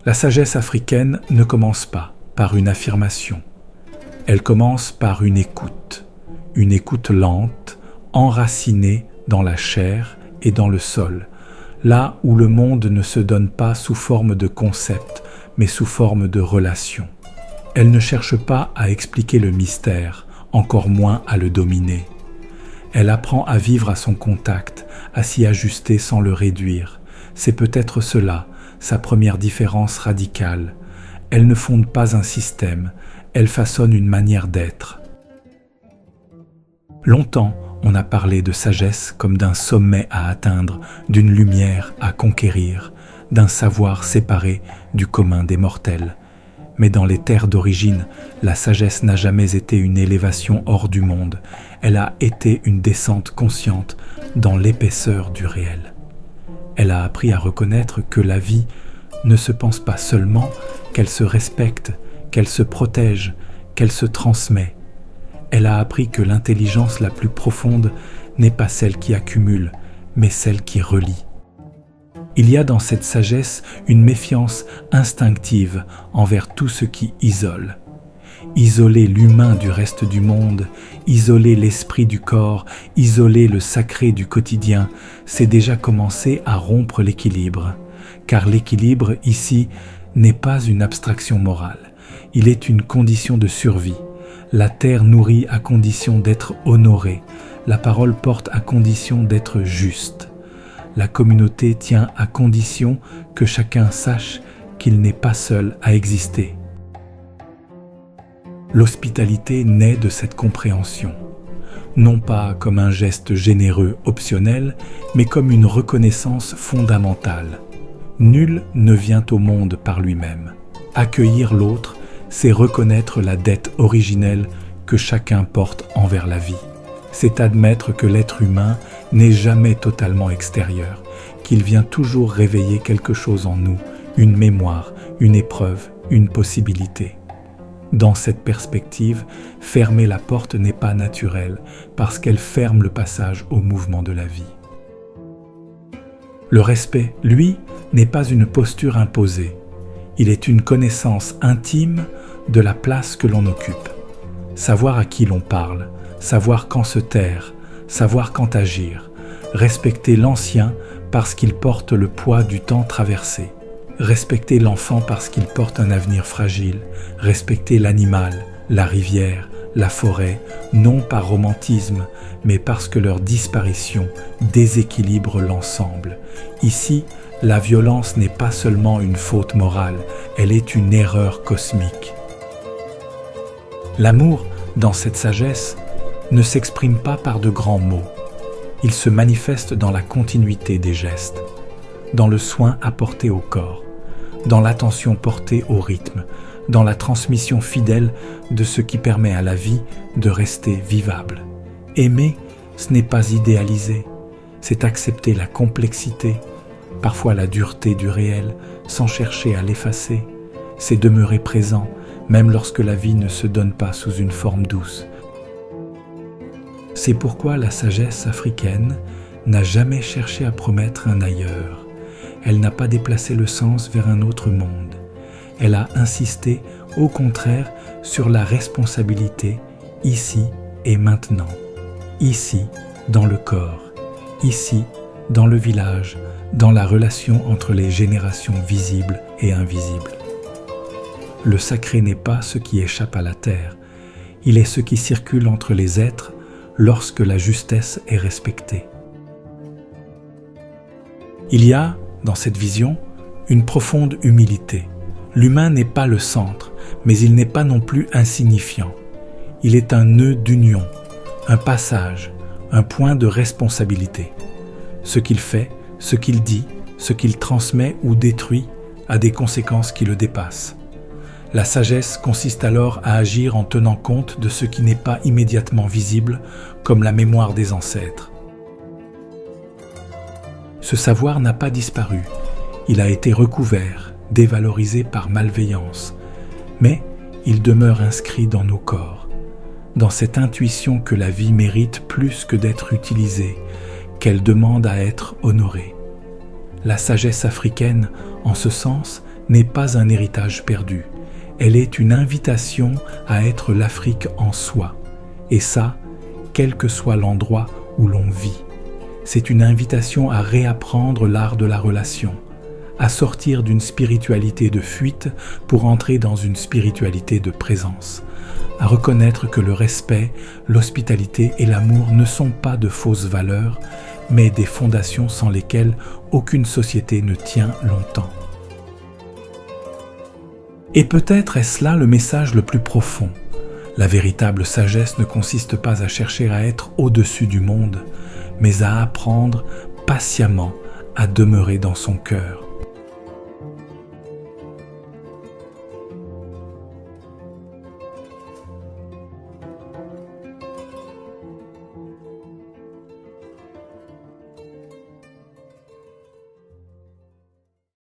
La sagesse africaine ne commence pas par une affirmation. Elle commence par une écoute lente, enracinée dans la chair et dans le sol, là où le monde ne se donne pas sous forme de concept, mais sous forme de relation. Elle ne cherche pas à expliquer le mystère, encore moins à le dominer. Elle apprend à vivre à son contact, à s'y ajuster sans le réduire. C'est peut-être cela, sa première différence radicale. Elle ne fonde pas un système, elle façonne une manière d'être. Longtemps, on a parlé de sagesse comme d'un sommet à atteindre, d'une lumière à conquérir, d'un savoir séparé du commun des mortels. Mais dans les terres d'origine, la sagesse n'a jamais été une élévation hors du monde, elle a été une descente consciente dans l'épaisseur du réel. Elle a appris à reconnaître que la vie ne se pense pas seulement, qu'elle se respecte, qu'elle se protège, qu'elle se transmet. Elle a appris que l'intelligence la plus profonde n'est pas celle qui accumule, mais celle qui relie. Il y a dans cette sagesse une méfiance instinctive envers tout ce qui isole. Isoler l'humain du reste du monde, isoler l'esprit du corps, isoler le sacré du quotidien, c'est déjà commencer à rompre l'équilibre. Car l'équilibre, ici, n'est pas une abstraction morale. Il est une condition de survie. La terre nourrit à condition d'être honorée. La parole porte à condition d'être juste. La communauté tient à condition que chacun sache qu'il n'est pas seul à exister. L'hospitalité naît de cette compréhension, non pas comme un geste généreux optionnel, mais comme une reconnaissance fondamentale. Nul ne vient au monde par lui-même. Accueillir l'autre, c'est reconnaître la dette originelle que chacun porte envers la vie. C'est admettre que l'être humain n'est jamais totalement extérieur, qu'il vient toujours réveiller quelque chose en nous, une mémoire, une épreuve, une possibilité. Dans cette perspective, fermer la porte n'est pas naturel, parce qu'elle ferme le passage au mouvement de la vie. Le respect, lui, n'est pas une posture imposée. Il est une connaissance intime de la place que l'on occupe. Savoir à qui l'on parle, savoir quand se taire, savoir quand agir, respecter l'ancien parce qu'il porte le poids du temps traversé, respecter l'enfant parce qu'il porte un avenir fragile, respecter l'animal, la rivière, la forêt, non par romantisme, mais parce que leur disparition déséquilibre l'ensemble. Ici, la violence n'est pas seulement une faute morale, elle est une erreur cosmique. L'amour, dans cette sagesse, ne s'exprime pas par de grands mots. Il se manifeste dans la continuité des gestes, dans le soin apporté au corps, dans l'attention portée au rythme, dans la transmission fidèle de ce qui permet à la vie de rester vivable. Aimer, ce n'est pas idéaliser, c'est accepter la complexité, parfois la dureté du réel, sans chercher à l'effacer. C'est demeurer présent, même lorsque la vie ne se donne pas sous une forme douce. C'est pourquoi la sagesse africaine n'a jamais cherché à promettre un ailleurs. Elle n'a pas déplacé le sens vers un autre monde. Elle a insisté, au contraire, sur la responsabilité, ici et maintenant. Ici, dans le corps. Ici, dans le village, dans la relation entre les générations visibles et invisibles. Le sacré n'est pas ce qui échappe à la terre, il est ce qui circule entre les êtres lorsque la justesse est respectée. Il y a, dans cette vision, une profonde humilité. L'humain n'est pas le centre, mais il n'est pas non plus insignifiant. Il est un nœud d'union, un passage, un point de responsabilité. Ce qu'il fait, ce qu'il dit, ce qu'il transmet ou détruit a des conséquences qui le dépassent. La sagesse consiste alors à agir en tenant compte de ce qui n'est pas immédiatement visible, comme la mémoire des ancêtres. Ce savoir n'a pas disparu, il a été recouvert, dévalorisé par malveillance, mais il demeure inscrit dans nos corps, dans cette intuition que la vie mérite plus que d'être utilisée, qu'elle demande à être honorée. La sagesse africaine, en ce sens, n'est pas un héritage perdu. Elle est une invitation à être l'Afrique en soi. Et ça, quel que soit l'endroit où l'on vit. C'est une invitation à réapprendre l'art de la relation, à sortir d'une spiritualité de fuite pour entrer dans une spiritualité de présence, à reconnaître que le respect, l'hospitalité et l'amour ne sont pas de fausses valeurs, mais des fondations sans lesquelles aucune société ne tient longtemps. Et peut-être est-ce là le message le plus profond. La véritable sagesse ne consiste pas à chercher à être au-dessus du monde, mais à apprendre patiemment à demeurer dans son cœur.